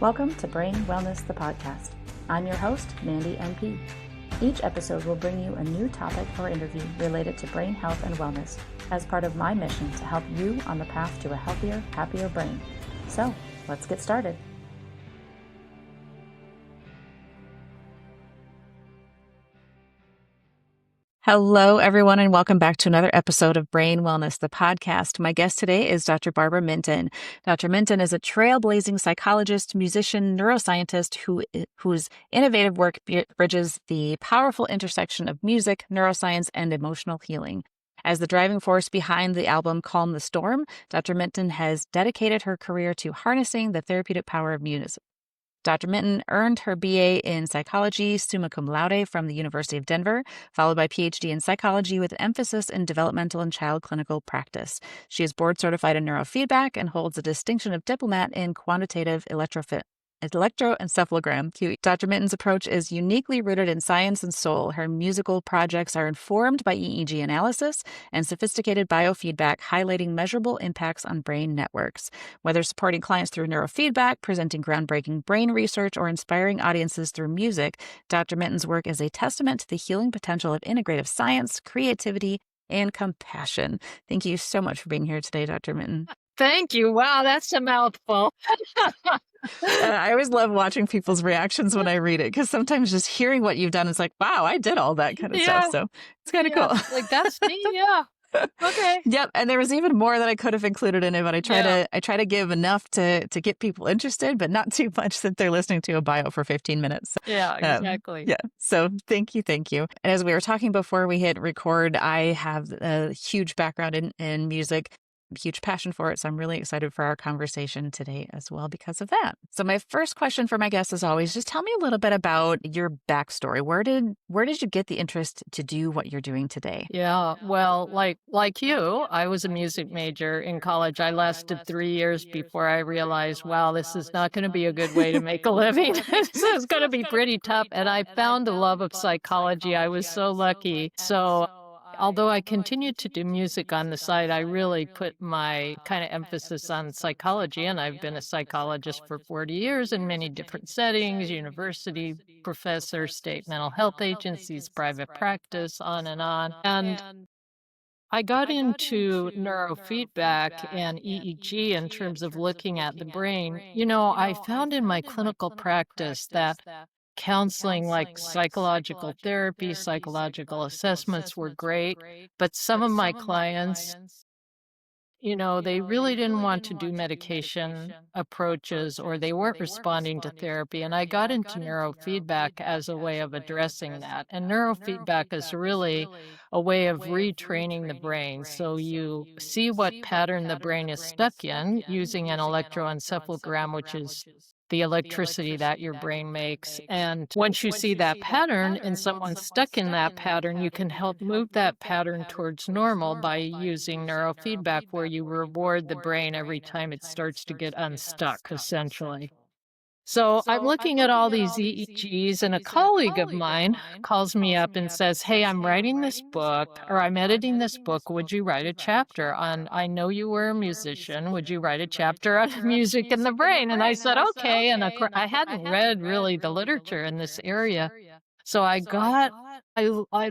Welcome to Brain Wellness, the podcast. I'm your host, Mandy NP. Each episode will bring you a new topic or interview related to brain health and wellness as part of my mission to help you on the path to a healthier, happier brain. So, let's get started. Hello, everyone, and welcome back to another episode of Brain Wellness, the podcast. My guest today is Dr. Barbara Minton. Dr. Minton is a trailblazing psychologist, musician, neuroscientist whose innovative work bridges the powerful intersection of music, neuroscience, and emotional healing. As the driving force behind the album Calm the Storm, Dr. Minton has dedicated her career to harnessing the therapeutic power of music. Dr. Minton earned her BA in psychology, summa cum laude, from the University of Denver, followed by PhD in psychology with an emphasis in developmental and child clinical practice. She is board certified in neurofeedback and holds a distinction of Diplomate in Quantitative Electroencephalogram, QEEG. Dr. Minton's approach is uniquely rooted in science and soul. Her musical projects are informed by EEG analysis and sophisticated biofeedback, highlighting measurable impacts on brain networks. Whether supporting clients through neurofeedback, presenting groundbreaking brain research, or inspiring audiences through music, Dr. Minton's work is a testament to the healing potential of integrative science, creativity, and compassion. Thank you so much for being here today, Dr. Minton. Thank you. Wow, that's a mouthful. I always love watching people's reactions when I read it, because sometimes just hearing what you've done is like, wow, I did all that kind of stuff. So it's kind of cool. Like, that's me. Yeah. Okay. Yep. And there was even more that I could have included in it, but I try to give enough to get people interested, but not too much that they're listening to a bio for 15 minutes. Yeah, exactly. So thank you. And as we were talking before we hit record, I have a huge background in music. Huge passion for it. So I'm really excited for our conversation today as well because of that. So my first question for my guests is always, just tell me a little bit about your backstory. Where did you get the interest to do what you're doing today? Yeah. Well, like you, I was a music major in college. I lasted 3 years before I realized, wow, this is not going to be a good way to make a living. This is going to be pretty tough. And I found a love of psychology. I was so lucky. So although I continued to do music on the side, I really put my kind of emphasis on psychology, and I've been a psychologist for 40 years in many different settings, university professor, state mental health agencies, private practice, on. And I got into neurofeedback and EEG in terms of looking at the brain. You know, I found in my clinical practice that counseling, like psychological therapy, psychological assessments were great, but some of my clients, you know, they really didn't want to do medication approaches, or they weren't responding to therapy. And I got into neurofeedback as a way of addressing that. And neurofeedback is really a way of retraining the brain. So you see what pattern the brain is stuck in using an electroencephalogram, which is the electricity that your brain makes. And once you see that pattern and someone's stuck in that pattern, you can help move that pattern towards normal by using neurofeedback, where you reward the brain every time it starts to get unstuck, essentially. So I'm looking at all these EEGs, and a colleague of mine calls me up and says, hey, I'm writing this book, or I'm editing this book. Would you write a chapter on, I know you were a musician, would you write a chapter on music and the brain? And I said, okay. And of course, I hadn't read really the literature in this area. So I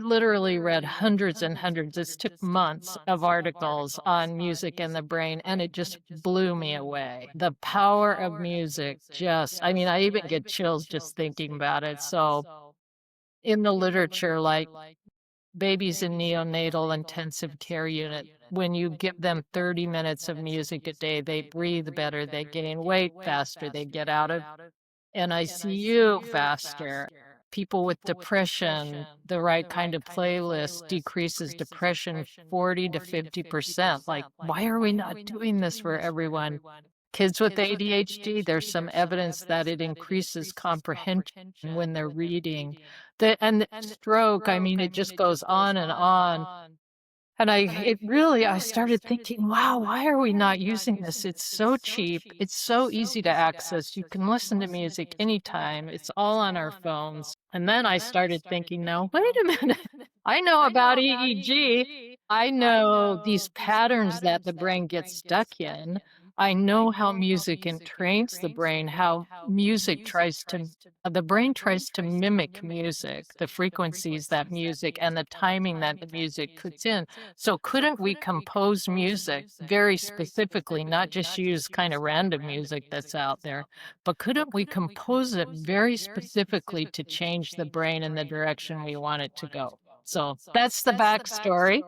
literally read hundreds and hundreds. This took months of articles on music and the brain, and it just blew me away. The power of music I even get chills just thinking about it. So in the literature, like babies in neonatal intensive care unit, when you give them 30 minutes of music a day, they breathe better, they gain weight faster, they get out of NICU faster. People with depression, the right kind of playlist decreases depression 40 to 50%. Like, why are we not doing this for everyone? Kids with ADHD, there's some evidence that it increases comprehension when they're reading. And stroke, it just goes on and on. And I started thinking, wow, why are we not using this? It's so cheap. It's so easy to access. You can listen to music anytime. It's all on our phones. And then I started thinking, now, wait a minute. I know about EEG. I know these patterns that the brain gets stuck in. I know how music entrains the brain, how music tries to the brain tries to mimic music, the frequencies that music and the timing that the music puts in. So couldn't we compose music very specifically, not just use kind of random music that's out there, but couldn't we compose it very specifically to change the brain in the direction we want it to go? So that's the backstory.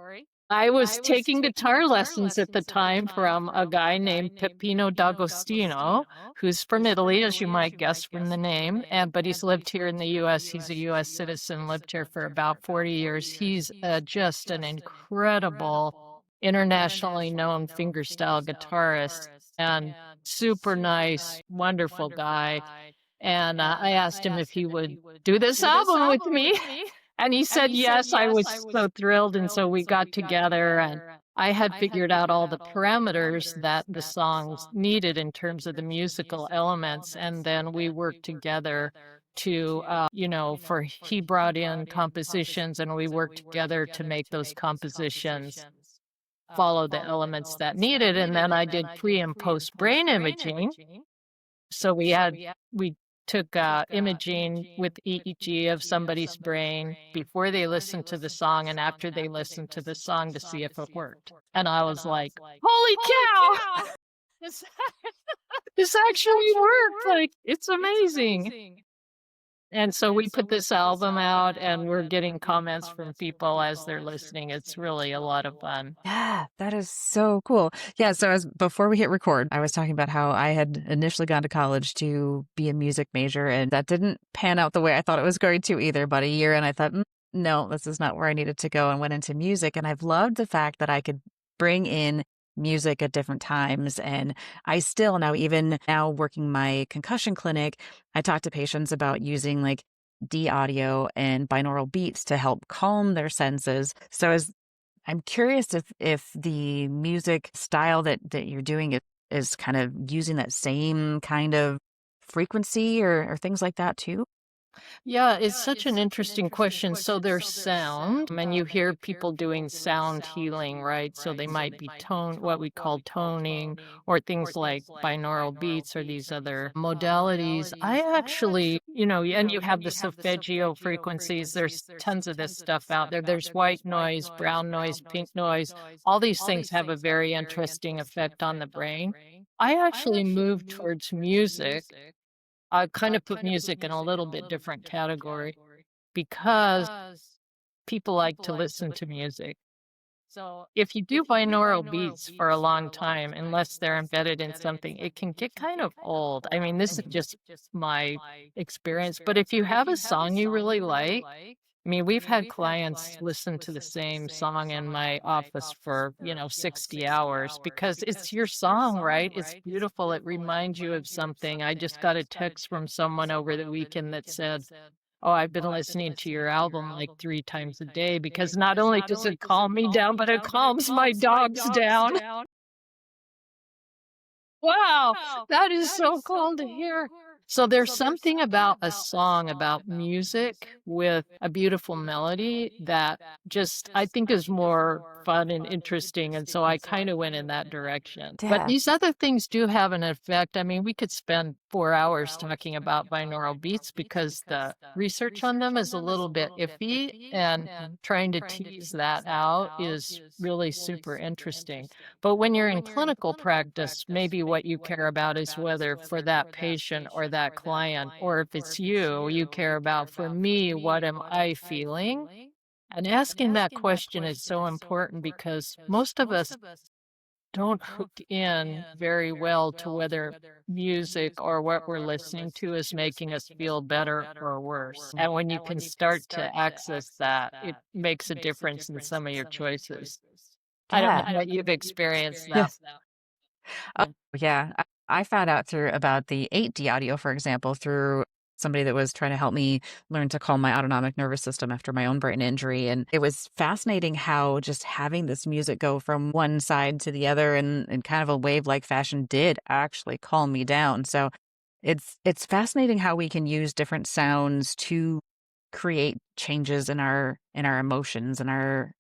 I was taking guitar lessons at the time from a guy named Peppino D'Agostino, who's from Italy, as you might guess from the name, but he's lived here in the US. He's a US citizen, lived here for about 40 years. He's just an incredible, internationally known fingerstyle guitarist and super nice, wonderful guy. And I asked him if he would do this album with me. And he said yes. I was so thrilled, and so we got together, and I had figured out all the parameters that the songs needed in terms of the musical elements, and then we worked together to, for he brought in compositions, and we worked together to make those compositions follow the elements that needed, and then I did pre and post brain imaging. So we took imaging with EEG of somebody's brain before they listened to the song and after they listened to the song to see if it worked. And I was like, holy cow! This, this actually worked. Like, it's amazing. And so we put this album out and we're getting comments from people as they're listening. It's really a lot of fun. Yeah, that is so cool. Yeah, so before we hit record, I was talking about how I had initially gone to college to be a music major, and that didn't pan out the way I thought it was going to either. But a year, and I thought, no, this is not where I needed to go, and went into music. And I've loved the fact that I could bring in music at different times. And I still now, even now working my concussion clinic, I talk to patients about using like D audio and binaural beats to help calm their senses. So I'm curious if the music style that you're doing is kind of using that same kind of frequency or things like that too. Yeah, it's such an interesting question. So there's sound, and you hear people doing sound healing, right? So they might be what we call toning, or things like binaural beats or these other modalities. I actually, and you have the solfeggio frequencies. There's tons of this stuff out there. There's white noise, brown noise, pink noise. All these things have a very interesting effect on the brain. I actually moved towards music. I kind of put music in a little bit different category because people like to listen to music. So if you do binaural beats for a long time, unless they're embedded in something, it can get kind of old. I mean, this is just my experience. But if you have a song you really like, I mean, we've had clients listen to the same song in my office for, 60 hours because it's your song, right? It's beautiful. It reminds you of something. I just got a text from someone over the weekend that said, oh, I've been listening to your album like 3 times a day because not only does it calm me down, but it calms my dogs down. Wow, that is so cool to hear. So there's something about a song, about music with a beautiful melody that just I think is more fun and interesting, and so I kind of went in that direction. But Yeah. these other things do have an effect. I mean, we could spend 4 hours talking about binaural beats because the research on them is a little bit iffy, and trying to tease that out is really super interesting. But when you're in clinical practice, maybe what you care about is whether for that patient or that client, or if it's you, you care about, for me, what am I feeling? And asking that question is so important because most of us don't hook in very well to whether music or what we're listening to is making us feel better or worse. And when you can start to access that, it makes a difference in some of your choices. I don't know Yeah. what you've experienced that. Yes. Oh, yeah. I found out through about the 8D audio, for example, through somebody that was trying to help me learn to calm my autonomic nervous system after my own brain injury. And it was fascinating how just having this music go from one side to the other in kind of a wave-like fashion did actually calm me down. So it's fascinating how we can use different sounds to create changes in our emotions and our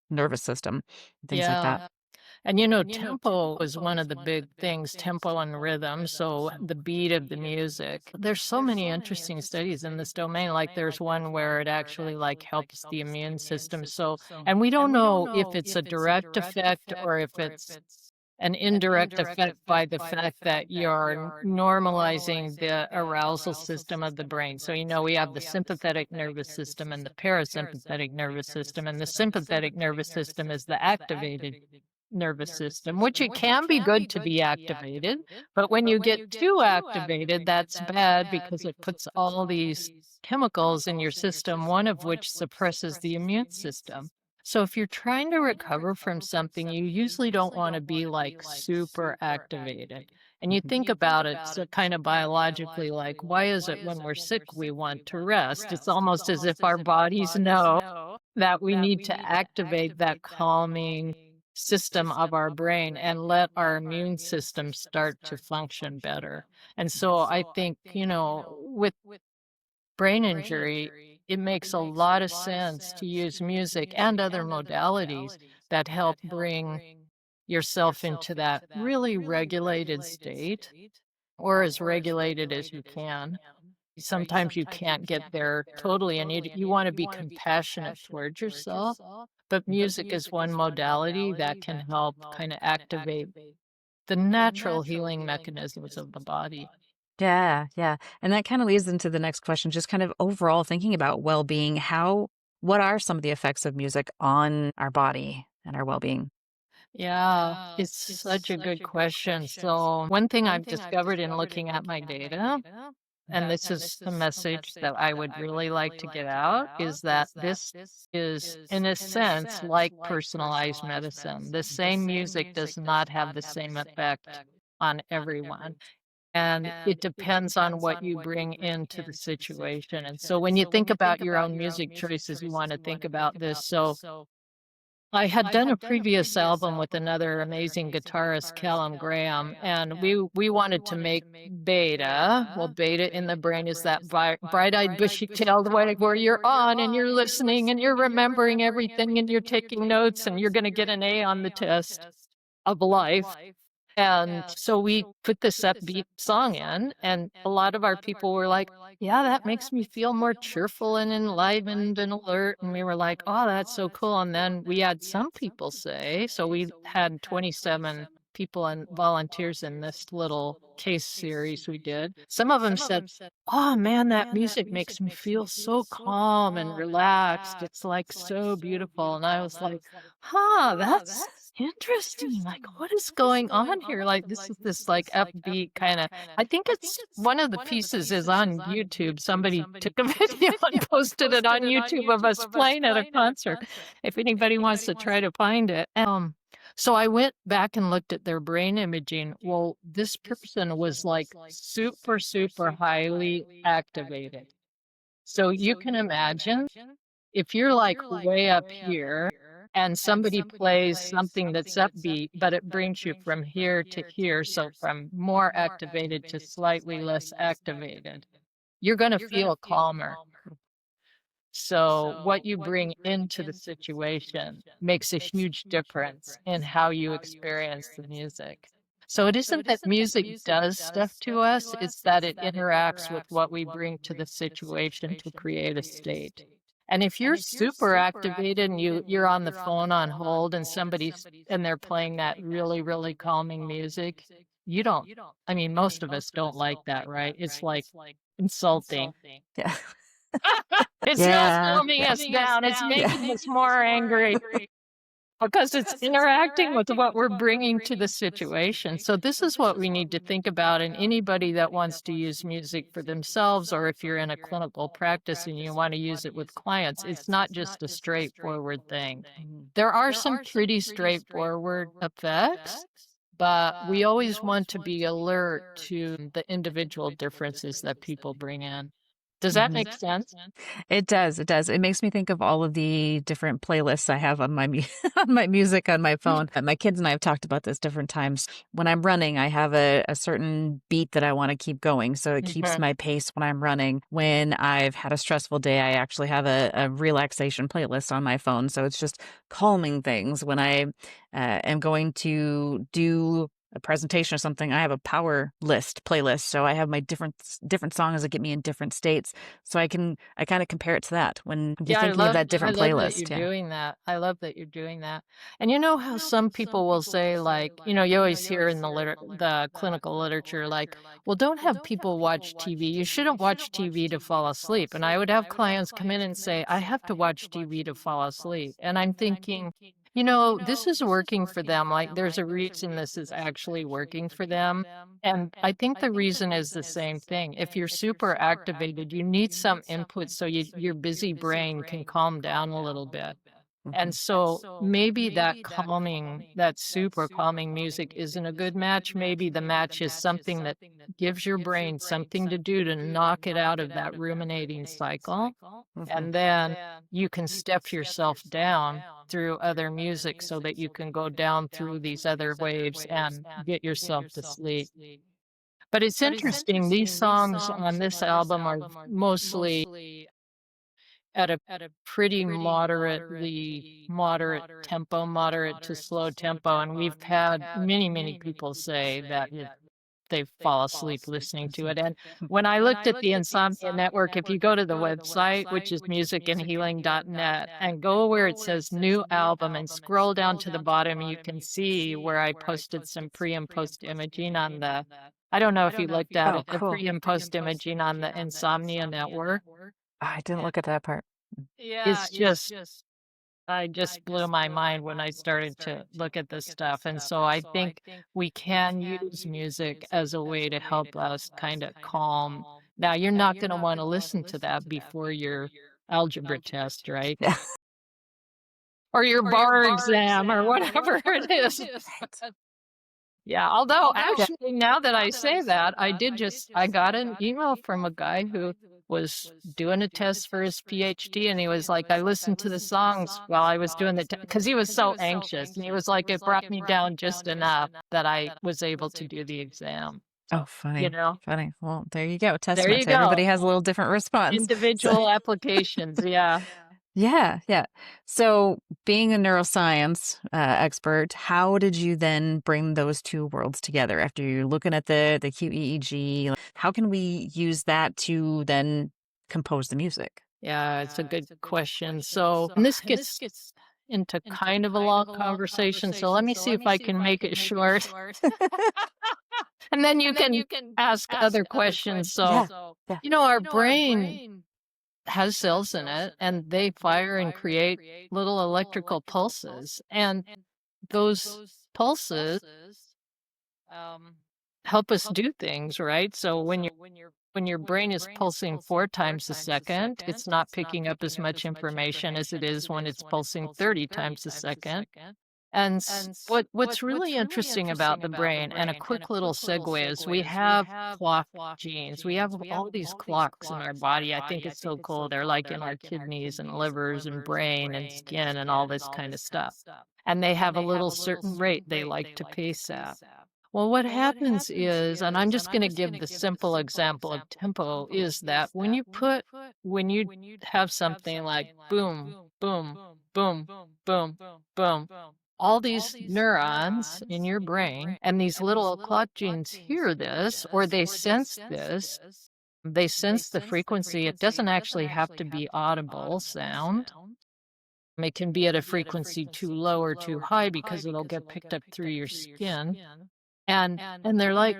nervous system, things like Yeah. that. And tempo is one of the big things, tempo and rhythm. So the beat of the music. There's so many interesting studies in this domain. Like there's one where it actually like helps the immune system. So, and we don't know if it's a direct effect or if it's an indirect effect by the fact that you're normalizing the arousal system of the brain. So, we have the sympathetic nervous system and the parasympathetic nervous system, and the sympathetic nervous system is the activated nervous system, which it can be good to be activated. But when you get too activated, that's bad because it puts all these chemicals in your system, one of which suppresses the immune system. So if you're trying to recover from something, you usually don't want to be like super activated. And you think about it so kind of biologically, like, why is it when we're sick we want to rest? It's almost as if our bodies know that we need to activate that calming system of our brain and let our immune system start to function better. And so I think, with brain injury, it makes a lot of sense to use music and other modalities that help bring yourself into that really regulated state, or as regulated as you can. Sometimes you can't get there totally, and you want to be compassionate towards yourself. But music is one modality that can help kind of activate the natural healing mechanisms of the body. Yeah, yeah. And that kind of leads into the next question, just kind of overall thinking about well-being. What are some of the effects of music on our body and our well-being? Yeah, it's such a good question. So, one thing I've discovered in looking at my data, and this is the message that I would really like to get out, is that this is, in a sense, like personalized medicine. The same music does not have the same effect on everyone. And it depends on what you bring into the situation. And so, when you think about your own music choices, you want to think about this. So, I had done a previous album with another amazing guitarist, Callum Graham, and we wanted to make beta. Well, beta in the brain is that bright-eyed, bushy-tailed way where you're on and you're listening and you're remembering everything and you're taking notes and you're going to get an A on the test of life. And so we put this upbeat song in, and a lot of our people were like, yeah, that makes me feel more cheerful and enlivened and alert. And we were like, oh, that's so cool. And then we had some people say, so we had 27 people and volunteers in this little case series we did. Some of them said, oh man, that music makes me feel so calm and relaxed. It's like so beautiful. And I was like, huh, that's interesting. Like, what is going on here? Like, this is this like upbeat kind of. I think it's one of the pieces is on YouTube. Somebody took a video and posted it on YouTube of us playing at a concert. If anybody wants to try to find it. So I went back and looked at their brain imaging. Well, this person was like super, super highly activated. So you can imagine if you're like way up here and somebody plays something that's upbeat, but it brings you from here to here, so from more activated to slightly less activated, you're going to feel calmer. So what you bring into the situation makes a huge difference in how you experience the music. So it isn't that music does stuff to us, it's that it interacts with what we bring to the situation to create a state. And if you're super activated and you're on the phone on hold and and they're playing that really, really calming music, you don't, I mean, most of us don't like that, right? It's like insulting. Yeah. It's not Yeah. calming Yeah. us down, it's Yeah. making us more angry because it's interacting with what we're bringing to the situation. So this is what we need to think about, and anybody that wants to use music for themselves, or if you're in a clinical practice and you want to use it with clients, it's not just a straightforward thing. There are some pretty straightforward effects, but we always want to be alert to the individual differences that people bring in. Does that Mhm. make sense? It does, it does. It makes me think of all of the different playlists I have on my mu on my music on my phone. My kids and I have talked about this different times. When I'm running, I have a certain beat that I wanna keep going, so it keeps Mhm. my pace when I'm running. When I've had a stressful day, I actually have a relaxation playlist on my phone, so it's just calming things. When I, am going to do a presentation or something, I have a power list playlist, so I have my different songs that get me in different states. So I kinda compare it to that when you're Yeah, thinking of that I different love that you're playlist, yeah. doing that. I love that you're doing that. And you know how some people will say, like, you always hear in the clinical literature, like, well, don't have people watch TV. You shouldn't watch TV to fall asleep. And I would have clients come in and say, I have to watch TV to fall asleep. And I'm thinking, this is working for them. Like, there's a reason this is actually working for them. And I think the reason is the same thing. If you're super activated, you need some input so your busy brain can calm down a little bit. And Mhm. so maybe that super calming music isn't a good match. Maybe the match is something that gives your brain something to do to knock it out of that ruminating cycle. Mhm. And then you can step yourself down through other music so that you can go down through these other waves and get yourself to sleep. But it's interesting, these songs on this album are mostly at a pretty moderate tempo, moderate to slow tempo, and we've had many, many people say that they fall asleep listening to it, and when I looked at the Insomnia Network, if you go to the website, which is musicandhealing.net, and go where it says "New Album" and scroll down to the bottom, you can see where I posted some pre and post imaging on the I don't know if you looked at Oh, it, the cool. pre and post imaging on the Insomnia Network. I didn't look at that part. It's just I just blew my mind when I started to look at this stuff, and so I think we can use music as a way to help us kinda calm. Now, you're not gonna wanna listen to that before your algebra test, right? Yeah. Or your bar exam or whatever it is. Right. Yeah, although Yeah. actually, now that I say that, I got an email from a guy who was doing a test for his PhD, and he was like, "I listened to the songs while I was doing the because he was so anxious, and he was like, "It brought me down just enough that I was able to do the exam." Oh, You funny, know? funny. Well, there you go, There testament you to everybody go. has a little different response. So Individual applications, yeah. yeah, yeah. So, being a neuroscience, expert, how did you then bring those 2 worlds together after you're looking at the QEEG? How can we use that to then compose the music? Yeah, it's a good question. So and this gets into kind of a long conversation, so let me see if I can make it short. And then you can ask other questions. So, Yeah, yeah. our brain has cells in it and they fire and create little electrical pulses. And those pulses help us do things, right? So when your brain is pulsing 4 times a second, it's not picking up as much information as it is when it's pulsing 30 times a second. And what's really interesting about the brain, and a quick little segue is we have clock genes. We have all these clocks in our body. I think it's so cool. They're like in our kidneys and livers and brain and skin and all this kind of stuff. And they have a little certain rate they like to pace at. Well, what happens is, and I'm just going to give the simple example of tempo, is that when you have something like boom, boom, boom, boom, boom, all these neurons in your brain and these little clock genes hear this or they sense this. They sense the frequency. It doesn't actually have to be audible sound. It can be at a frequency too low or too high because it'll get picked up through your skin. And they're like,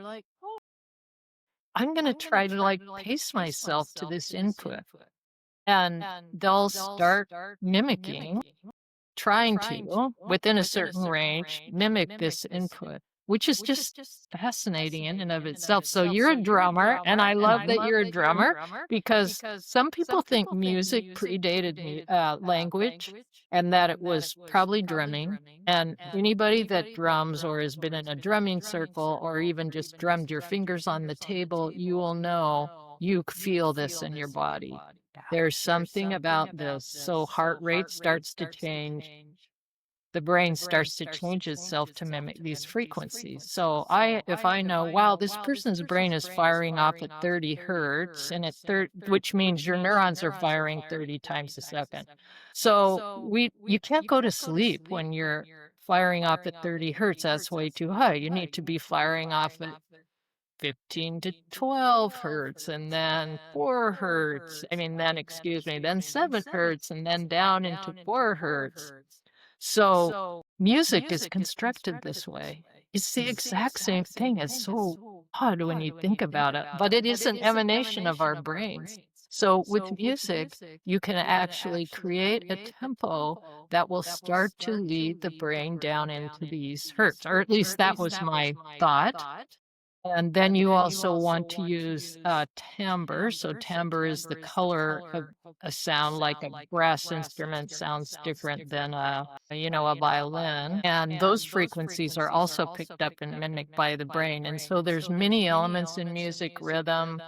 I'm gonna try to like pace myself to this input. And they'll start mimicking trying to, within a certain range, mimic this input, which is just fascinating in and of itself. So you're a drummer, and I love that you're a drummer because some people think music predated language and that it was probably drumming. And anybody that drums or has been in a drumming circle or even just drummed your fingers on the table, you will know you feel this in your body. There's something about this. So heart rate starts to change. The brain starts to change itself to mimic these frequencies. So if I know, wow, this person's brain is firing off at 30 hertz, and which means your neurons are firing 30 times a second. So you can't go to sleep when you're firing off at 30 hertz. That's way too high. You need to be firing off at 15 to 12 hertz, and then 4 hertz. I mean, then, excuse me, then 7 hertz, and then down into 4 hertz. So music is constructed this way. It's the exact same thing. It's so odd when you think about it, but it is an emanation of our brains. So with music, you can actually create a tempo that will start to lead the brain down into these hertz, or at least that was my thought. And then you also want to use timbre. So timbre is the color of a sound, like a brass instrument sounds different than a violin. And those frequencies are also picked up and mimicked by the brain. And so there's many elements in music, rhythm,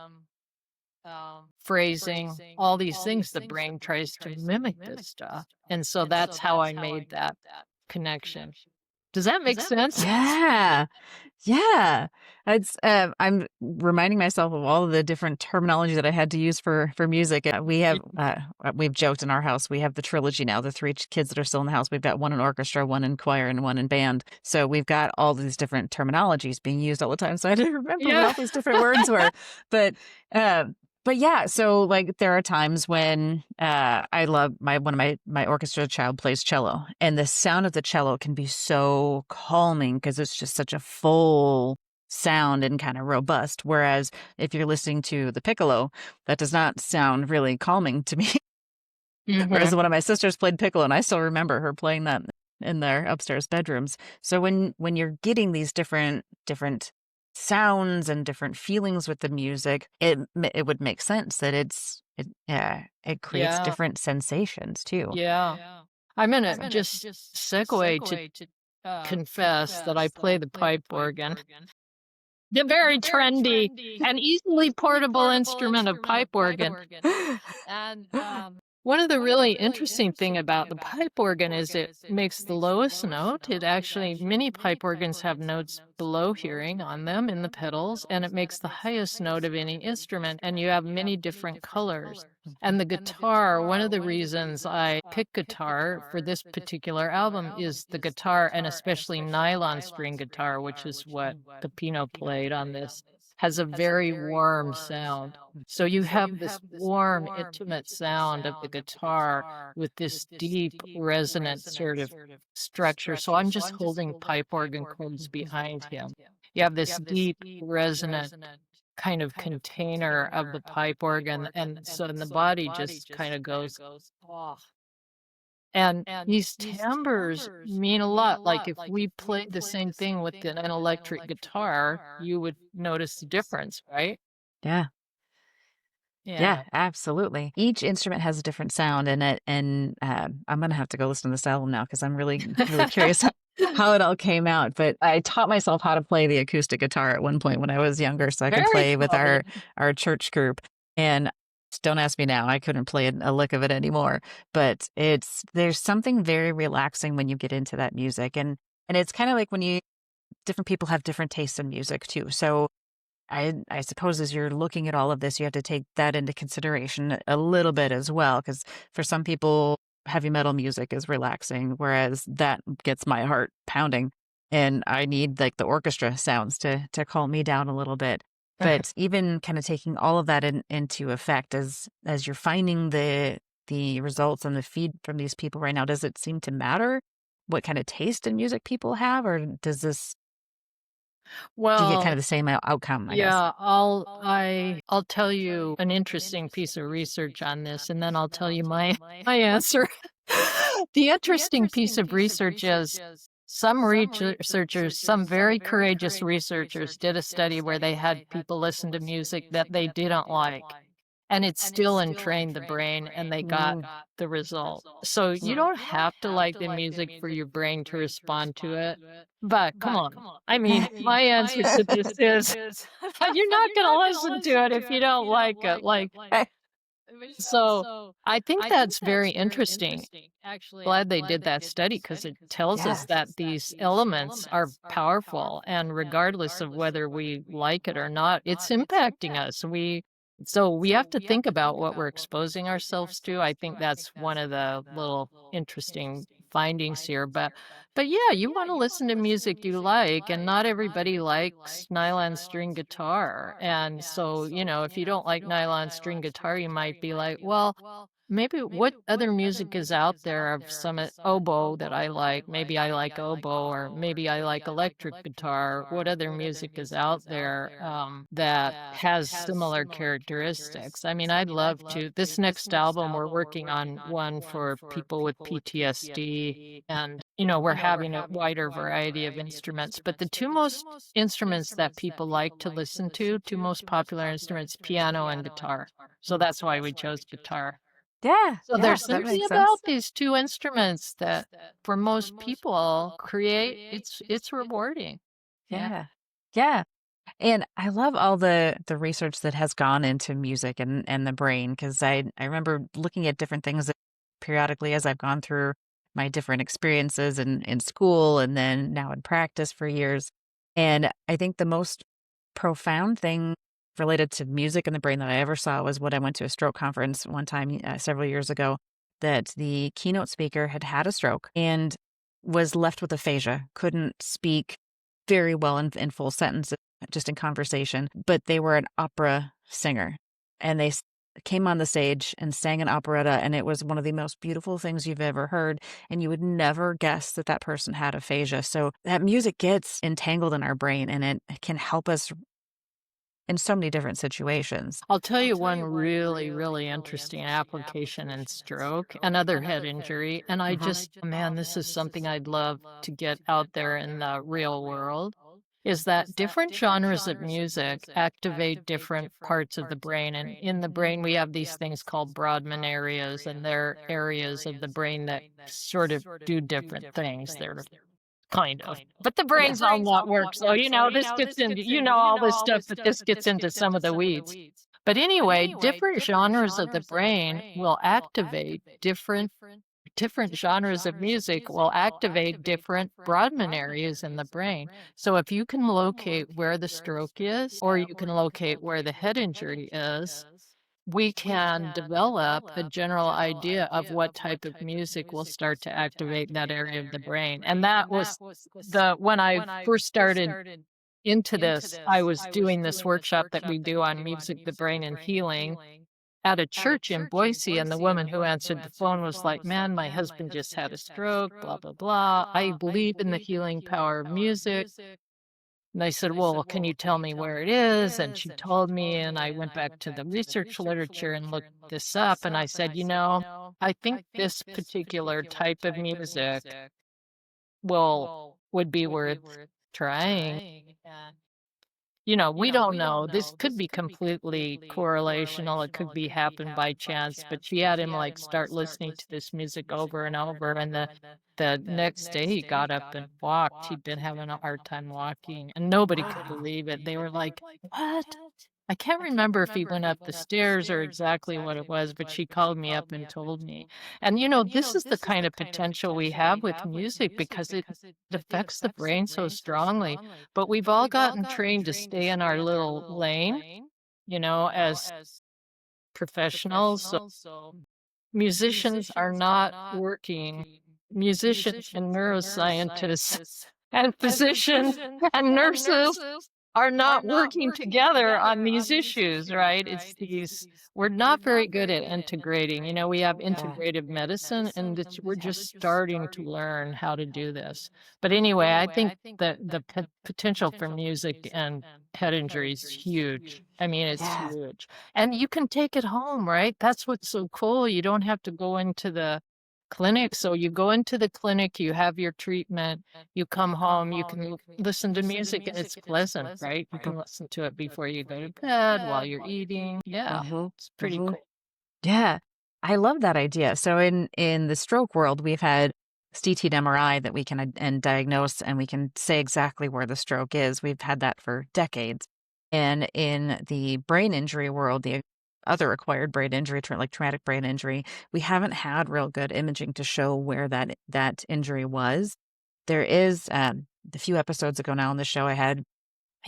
phrasing, all these things. The brain tries to mimic this stuff. And so that's how I made that connection. Does that make sense? Yeah. Yeah. It's I'm reminding myself of all of the different terminology that I had to use for music. We've joked in our house, we have the trilogy now, the three kids that are still in the house. We've got one in orchestra, one in choir, and one in band. So we've got all these different terminologies being used all the time. So I didn't remember what all these different words were. But yeah, so like there are times when I love one of my orchestra child plays cello, and the sound of the cello can be so calming because it's just such a full sound and kind of robust. Whereas if you're listening to the piccolo, that does not sound really calming to me. Whereas one of my sisters played piccolo, and I still remember her playing that in their upstairs bedrooms. So when you're getting these different sounds and different feelings with the music, it would make sense that it creates different sensations too. Yeah. I'm gonna just segue to confess that I play the pipe organ. The very trendy and easily portable instrument of pipe organ. And one of the really interesting thing about the pipe organ is it makes the lowest note. Many pipe organs have notes below hearing on them in the pedals, and it makes the highest note of any instrument, and you have many different colors. And the guitar, one of the reasons I picked guitar for this particular album is the guitar, and especially nylon string guitar, which is what Pepino played on this, has a very warm sound. So you have this warm, intimate sound of the guitar with this deep, resonant sort of structure. So I'm just holding pipe organ chords behind him. You have this deep, resonant kind of container of the pipe organ, and so the body just kind of goes off. And these timbres mean a lot. Like if we played the same thing with an electric guitar, you would notice the difference, right? Yeah. Yeah, absolutely. Each instrument has a different sound in it, and I'm gonna have to go listen to this album now because I'm really curious how it all came out. But I taught myself how to play the acoustic guitar at one point when I was younger, so I could play with our church group. And don't ask me now; I couldn't play a lick of it anymore. But there's something very relaxing when you get into that music, and it's kind of like when different people have different tastes in music too. So I suppose as you're looking at all of this, you have to take that into consideration a little bit as well, because for some people, heavy metal music is relaxing, whereas that gets my heart pounding, and I need like the orchestra sounds to calm me down a little bit. But even kind of taking all of that into effect as you're finding the results and the feed from these people right now, does it seem to matter what kind of taste in music people have, or does this? Do you get kind of the same outcome, I guess? I'll tell you an interesting piece of research on this, and then I'll tell you my answer. The interesting piece of research is some researchers, some very courageous researchers, did a study where they had people listen to music that they didn't like. and it still entrained the brain, and they got Mm, the result. So you don't have to like the music for your brain to respond to it, but come on. I mean, my answer to this is you're not gonna listen to it if you don't like it, like, so I think that's very interesting. Glad they did that study because it tells us yeah. that these elements are powerful, and regardless of whether we like it or not, it's impacting us. We have to think about what we're exposing ourselves to. I think that's one of the little interesting findings here. But yeah, you want to listen to music you like, and not everybody likes nylon string guitar. And so, if you don't like nylon string guitar, you might be like, well, maybe what other music is out there of some oboe that I like? Maybe I like oboe, or maybe I like electric guitar. What other music is out there that has similar characteristics? I mean, I'd love to. This next album, we're working on one for people with PTSD, and we're having a wider variety of instruments. But the two most instruments that people like to listen to, two most popular instruments, piano and guitar. So that's why we chose guitar. Yeah, So yeah, there's that something makes about sense. these 2 instruments that, for most people, create it's rewarding. Yeah. Yeah. Yeah. And I love all the research that has gone into music and the brain because I remember looking at different things periodically as I've gone through my different experiences in school and then now in practice for years. And I think the most profound thing related to music and the brain that I ever saw was when I went to a stroke conference one time several years ago that the keynote speaker had had a stroke and was left with aphasia, couldn't speak very well in full sentences, just in conversation, but they were an opera singer and came on the stage and sang an operetta, and it was one of the most beautiful things you've ever heard. And you would never guess that that person had aphasia. So that music gets entangled in our brain and it can help us in so many different situations. I'll tell you one really, really interesting application in stroke and other head injury, and I Mhm. just man, this is something I'd love to get out there in the real world, is that different genres of music activate different parts of the brain, and in the brain, we have these things called Brodmann areas, and they're areas of the brain that sort of do different things. They're kind of. But the Yeah. brain's all network, so, this gets into all this stuff, but this gets into some of the weeds. But anyway, different genres of the brain will activate different genres of music will activate different Brodmann areas in the brain. So if you can locate where the stroke is, or you can locate where the head injury is, we can develop a general idea of what type of music will start to activate that area of the brain. And that was when I first started into this, I was doing this workshop that we do on music, the brain, and healing at a church in Boise. And the woman who answered the phone was like, "Man, my husband just had a stroke, blah, blah, blah. I believe in the healing power of music." And I said, "Well, can you tell me where it is?" And she told me, and I went back to the research literature and looked this up. And I said, I think this particular type of music would be worth trying. We don't know. This could be completely correlational. It could be happen by chance, but she had him like start listening to this music over and over. And the next day he got up and walked. He'd been having a hard time walking, and nobody could Wow. believe it. They were like, "What?" I can't remember if he went up the stairs or exactly what it was, but she called me up and told me. And this is the kind of potential we have with music because it affects the brain so strongly. But we've all gotten trained to stay in our little lane, as professionals. So musicians are not working. Musicians and neuroscientists and physicians and nurses are not working together on these issues, right? We're not very good at integrating. We have Yeah. integrative medicine, and we're just starting to learn how to do this. But anyway, I think that the potential for music and head injury is huge. I mean, it's Yeah. huge. And you can take it home, right? That's what's so cool. You don't have to go into the clinic. So you go into the clinic, you have your treatment, you come home, you can listen to music and it's pleasant, right? You can listen to it before you go to bed, while you're eating. Yeah, Mm-hmm. it's pretty Mm-hmm. cool. Yeah, I love that idea. So in the stroke world, we've had CT and MRI that we can and diagnose, and we can say exactly where the stroke is. We've had that for decades. And in the brain injury world, the other acquired brain injury, like traumatic brain injury, we haven't had real good imaging to show where that injury was. There is a few episodes ago now on the show, I had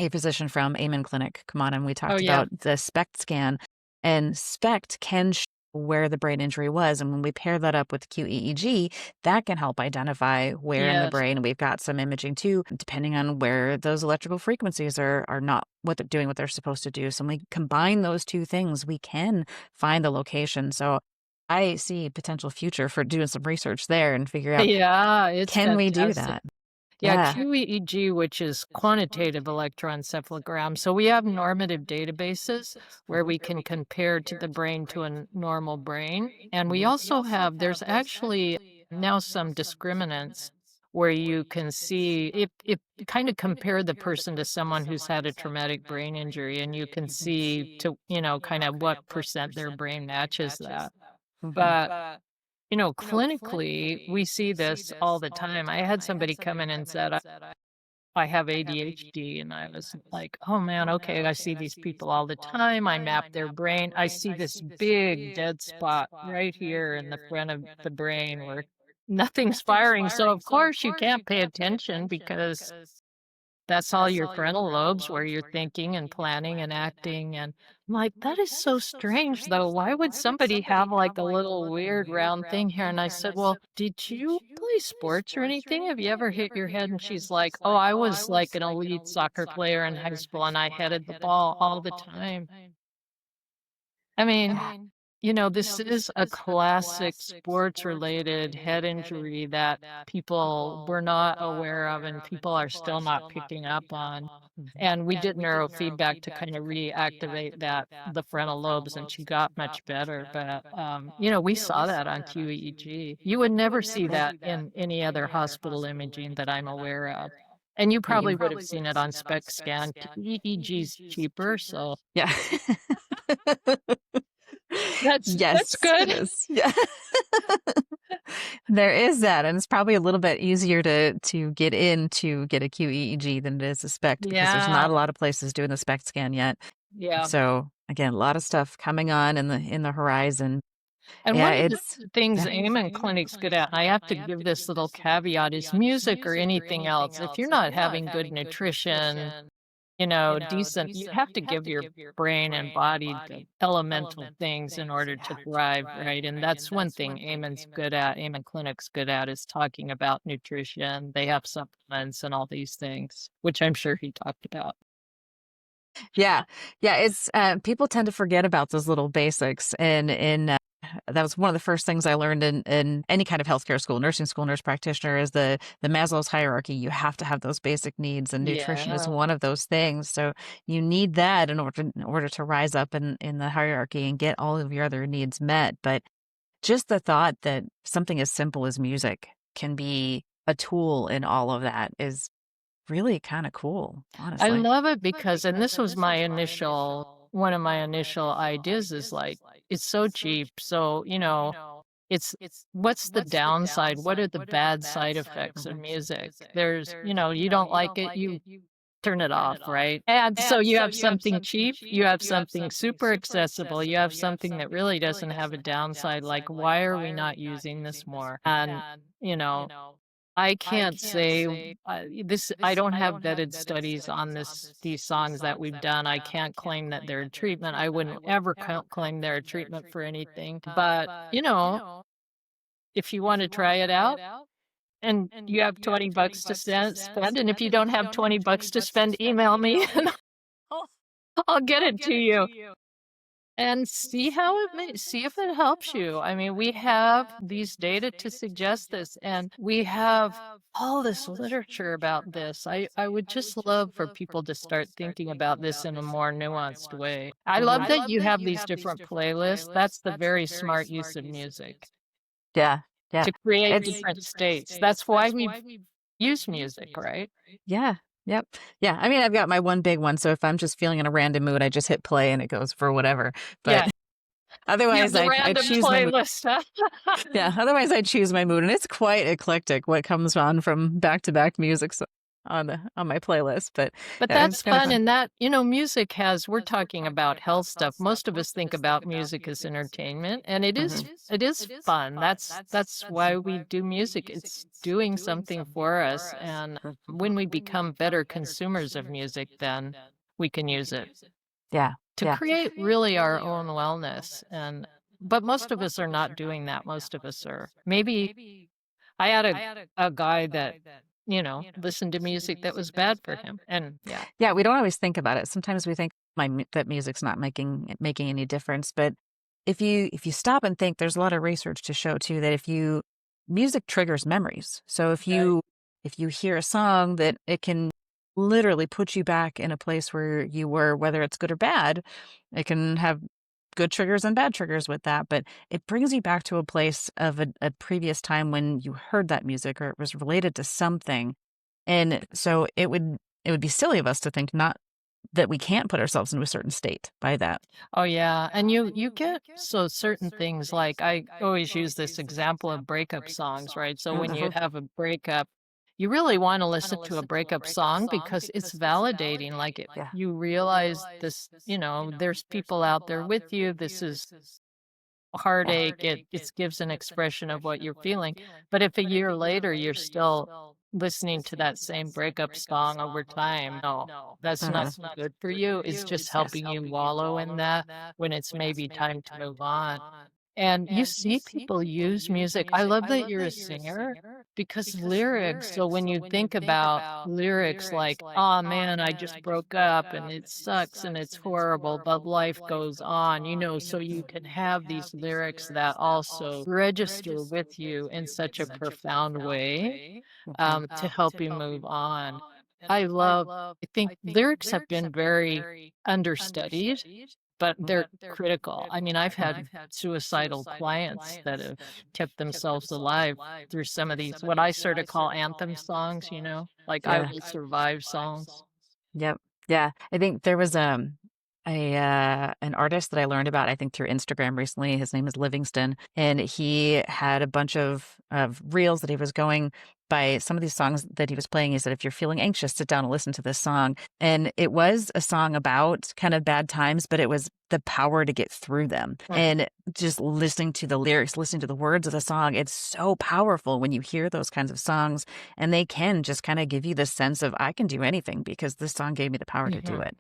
a physician from Amen Clinic come on, and we Oh, talked yeah. about the SPECT scan, and SPECT can show where the brain injury was, and when we pair that up with QEEG, that can help identify where in the Yes. brain. We've got some imaging too, depending on where those electrical frequencies are not what they're doing, what they're supposed to do. So when we combine those two things, we can find the location. So I see potential future for doing some research there and figure out, Yeah, it's can we do fantastic. that? Yeah, Yeah. QEEG, which is quantitative electroencephalogram. So we have normative databases where we can compare to the brain to a normal brain. And we also have, there's actually now some discriminants where you can see if you kind of compare the person to someone who's had a traumatic brain injury and you can see to, kind of what percent their brain matches that. Mhm. But clinically, we see this all the time. I had somebody come in and said, I have ADHD. And I was like, oh man, okay, I see these people all the time. I map their brain. I see this big dead spot right here in the front of the brain where nothing's firing. So, of course, you can't pay attention because that's all your frontal lobes where you're thinking and planning and acting, and I'm like, "That is so strange, though. Why would somebody have, like, a little weird round thing here?" And I said, "Well, did you play sports or anything? Have you ever hit your head?" And she's like, "Oh, I was, like, an elite soccer player in high school, and I headed the ball all the time." I mean, this is a classic sports-related head injury that people were not aware of and people are still not picking up on. Mhm. And we did neurofeedback to kind of reactivate the frontal lobes, and she got much better. But we saw that on QEEG. You would never see that in any other hospital imaging that I'm aware of. And you probably would have seen it on SPECT scan. EEG's cheaper, so Yeah. that's Yes, it good. is. Yeah. There is that, and it's probably a little bit easier to get in to get a QEEG than it is a SPECT because there's Yeah, not a lot of places doing the SPECT scan yet. yeah. So, again, a lot of stuff coming on in the horizon. And Yeah, one of the it's things yeah. Amen Clinic's good at, and I have to give this little caveat, is music or anything else. If you're not having good nutrition, decent, you have to give your brain and body the elemental things in order to thrive, right? And that's one thing Amen's good at, Amen Clinic's good at, is talking about nutrition. They have supplements and all these things, which I'm sure he talked about. Yeah. Yeah, it's, people tend to forget about those little basics, and that was one of the first things I learned in any kind of healthcare school, nursing school, nurse practitioner, is the Maslow's hierarchy. You have to have those basic needs, and nutrition is Yeah. one of those things. So you need that in order to rise up in the hierarchy and get all of your other needs met. But just the thought that something as simple as music can be a tool in all of that is really kind of cool, I honestly. love it because, and this was my initial one of my initial ideas is like, it's so cheap. So, it's what's the downside? What are the bad side effects of Mhm. music? You don't like it, you turn it off, right? And so you have something cheap, you have something super accessible, you have something that really doesn't have a downside. Like, why are we not using this more? And, you know, I can't say this. I don't have vetted studies on these songs that we've done. I can't claim that they're a treatment. I wouldn't ever claim they're a treatment for anything. But if you want to try it out, and you have $20 to spend, and if you don't have $20 to spend, email me and I'll get it to you. And see how see if it helps you. I mean, we have these data to suggest this, and we have all this literature about this. I would just love for people to start thinking about this in a more nuanced way. I love that you have these different playlists. That's the very smart use of music. Yeah. Yeah. to create It's different states. That's why we use music, right? yeah. Yep. Yeah. I mean, I've got my one big one. So if I'm just feeling in a random mood, I just hit play and it goes for whatever. But Yeah. You have otherwise, the I random choose my mood. playlist, huh? Yeah. Otherwise, I choose my mood, and it's quite eclectic what comes on from back to back music on my playlist. But But yeah, that's it's kind of fun, fun. and that music has we're talking about health stuff. Most of us think about music as entertainment, and Hmm. it is fun. That's why we do music. It's doing something for us, and when we become better consumers of music, then we can use it Yeah. to Yeah. create really our own wellness. And but most of us are not doing that. Most of us are maybe I had a guy that, listened to music that was bad for him, and yeah. Yeah, we don't always think about it. Sometimes we think that music's not making any difference, but if you stop and think, there's a lot of research to show too that if you music triggers memories. So Okay. if you hear a song that it can literally put you back in a place where you were, whether it's good or bad, it can have good triggers and bad triggers with that, but it brings you back to a place of a previous time when you heard that music or it was related to something. And so it would be silly of us to think not that we can't put ourselves into a certain state by that. Oh, yeah, and you get so certain things, like, I always use this example of breakup songs, right? So when you Mhm. have a breakup, you really wanna listen to a breakup song because it's validating, like, Yeah. you realize this, there's people out there with you, this is Yeah. heartache, it gives an expression of what you're feeling. But if a year later you're still listening to that same breakup song over time, no, that's not Mhm. good for you. It's just helping you wallow in that when it's maybe time to move on. And you see people use music. I love that you're a singer because lyrics. So when you think about lyrics like, oh man, I just broke up and it sucks and it's horrible, but life goes on, so you can have these lyrics that also register with you in such a profound way Mhm. to help you move on. I think lyrics have been very understudied, but they're critical. I mean, I've had suicidal clients that have kept themselves alive through some of these, what I sort of call anthem songs, like I Yeah. Will Survive songs. Yep. Yeah. I think there was an artist that I learned about, I think through Instagram recently. His name is Livingston, and he had a bunch of reels that he was going by some of these songs that he was playing. He said, if you're feeling anxious, sit down and listen to this song. And it was a song about kind of bad times, but it was the power to get through them. Mhm. And just listening to the lyrics, listening to the words of the song, it's so powerful when you hear those kinds of songs. And they can just kind of give you this sense of, I can do anything because this song gave me the power to do Mhm. it.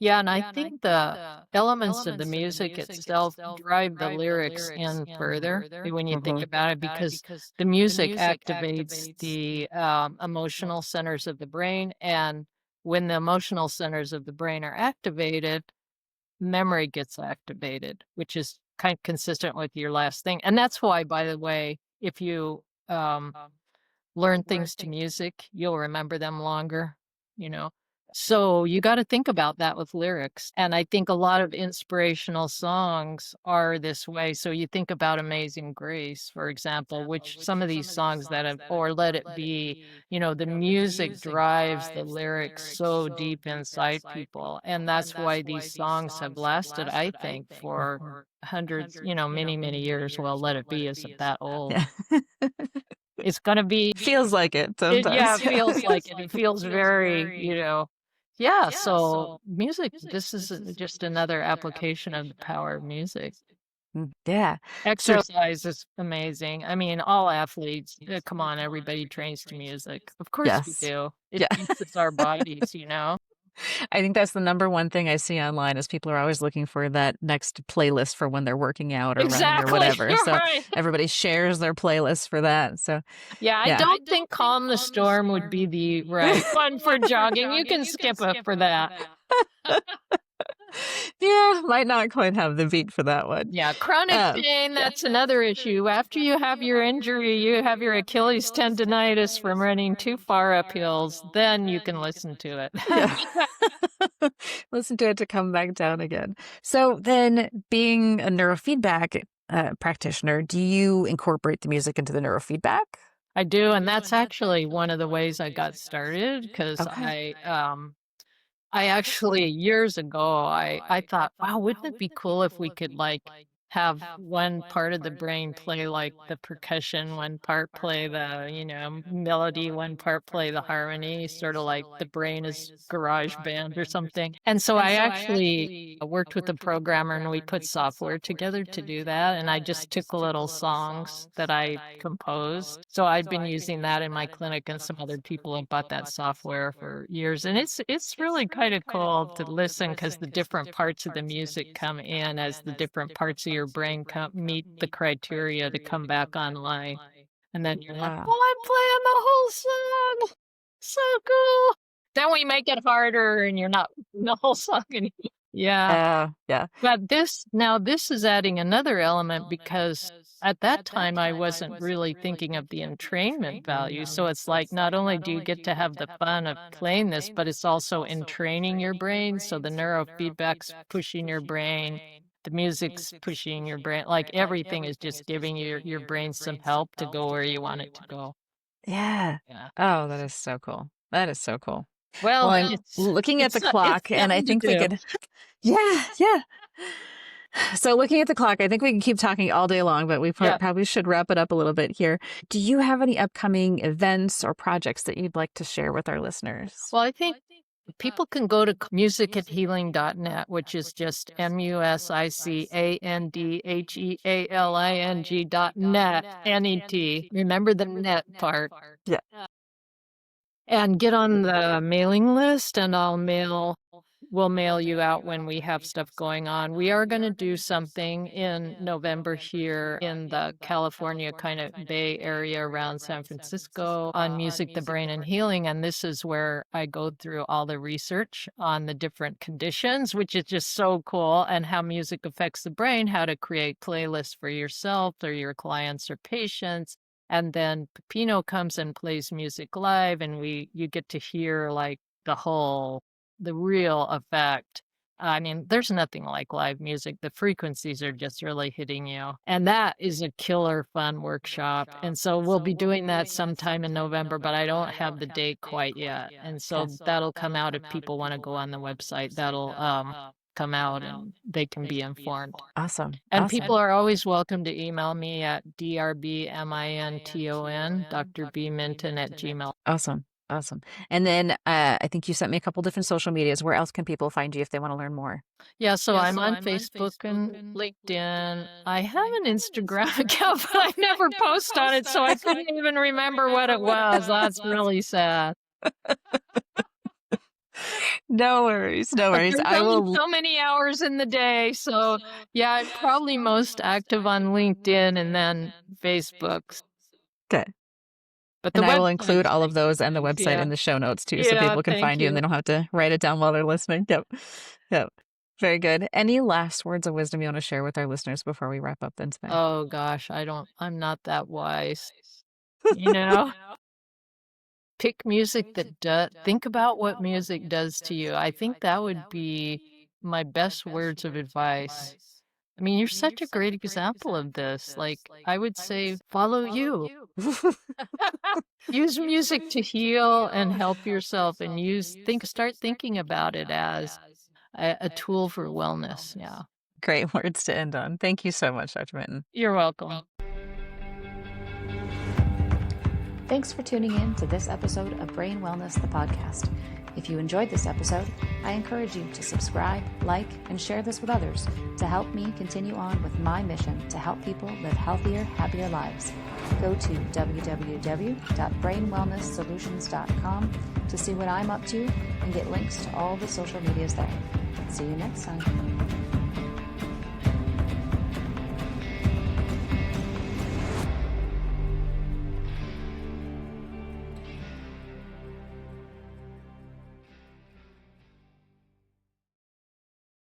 Yeah, and I think the elements of the music itself drive the lyrics in further when you think Hmm. about it, because the music activates the emotional centers of the brain. And when the emotional centers of the brain are activated, memory gets activated, which is kind of consistent with your last thing. And that's why, by the way, if you learn things to music, you'll remember them longer, you know? So you got to think about that with lyrics. And I think a lot of inspirational songs are this way. So you think about Amazing Grace, for example, which some of these songs that have, or Let It Be, the music drives the lyrics so deep inside people. And that's why these songs have lasted, I think, for hundreds, many, many years. Well, Let It Be isn't that old. Yeah. It's gonna be Feels like it yeah, sometimes. it Yeah. feels like it. It feels very, yeah, so music, this is just another application of the power of music. Yeah. So, Exercise is amazing. I mean, all athletes, come on, everybody trains to music. Of course we yes. do. It Yeah. teaches our bodies. I think that's the number one thing I see online is people are always looking for that next playlist for when they're working out or running or Exactly, whatever. you're So right. everybody shares their playlist for that. So Yeah, I yeah. don't think Calm the Storm would be the right one for jogging. You can skip it for that. Yeah, might not quite have the beat for that one. Yeah, chronic pain, that's another issue. After you have your injury, you have your Achilles tendonitis from running too far up hills, then you can listen to it. Yeah. Listen to it to come back down again. So then being a neurofeedback, practitioner, do you incorporate the music into the neurofeedback? I do, and that's actually one of the ways I got started because Okay. I actually years ago I thought, wow, wouldn't it be cool if we could like have one part of the brain play like the percussion, one part play the, melody, one part play the harmony, sort of like the brain is garage band or something. And so I actually worked with a programmer and we put software together to do that. And I just took little songs that I composed. So I've been using that in my clinic and some other people have bought that software for years. And it's really kind of cool to listen because the different parts of the music come in as the different parts of your brain meet the criteria to come back online. And then you're like, Wow. well, I'm playing the whole song. So cool. Then we make it harder and you're not the whole song anymore. Yeah. Yeah. But this is adding another element because at that time I wasn't really thinking of the entrainment value. So it's like not only do you get to have the fun of playing this, but it's also entraining your brain. So the neurofeedback's pushing your brain, the music's pushing your brain, like everything is just giving your brain some help to go where you want it to go. Yeah. Yeah. Oh, that is so cool. That is so cool. Well, Well, I'm looking at the it's clock, and I fun to think we do. could. Yeah. So looking at the clock, I think we can keep talking all day long, but we Yeah. probably should wrap it up a little bit here. Do you have any upcoming events or projects that you'd like to share with our listeners? Well, I think people can go to musicandhealing.net, which is just musicandhealing.net, N-E-T. Remember the net part. Yeah. And get on the mailing list, and we'll mail you out when we have stuff going on. We are going to do something in November here in the California kind of Bay Area around San Francisco on music, the brain, and healing. And this is where I go through all the research on the different conditions, which is just so cool, and how music affects the brain, how to create playlists for yourself or your clients or patients. And then Pepino comes and plays music live, and you get to hear like the real effect. I mean, there's nothing like live music. The frequencies are just really hitting you. And that is a killer fun workshop. And so we'll be doing that sometime in November, but I don't have the date quite yet. And so that'll come out if people want to go on the website. That'll come out and they can be informed. Awesome. And people are always welcome to email me at drbminton, Dr. B. Minton at gmail. Awesome. And then I think you sent me a couple different social medias. Where else can people find you if they want to learn more? Yeah, so I'm on Facebook and LinkedIn. I have an Instagram account, but I never post on it, so I couldn't even remember what it was. That's really sad. No worries. There's only so many hours in the day, so yeah, I'm probably most active on LinkedIn and then Facebook. Okay. But And I will include all of those and the website in the show notes too, so people can find you and they don't have to write it down while they're listening. Yep. Very good. Any last words of wisdom you want to share with our listeners before we wrap up then today? Oh gosh, I'm not that wise. You know? Pick music think about what music does to you. I think that would be my best words of advice. I mean, you're such a great example of this. Like, I would say, follow you. Use music to heal and help yourself, and start thinking about it as a tool for wellness. Yeah. Great words to end on. Thank you so much, Dr. Minton. You're welcome. Thanks for tuning in to this episode of Brain Wellness, the podcast. If you enjoyed this episode, I encourage you to subscribe, like, and share this with others to help me continue on with my mission to help people live healthier, happier lives. Go to www.brainwellnesssolutions.com to see what I'm up to and get links to all the social medias there. See you next time.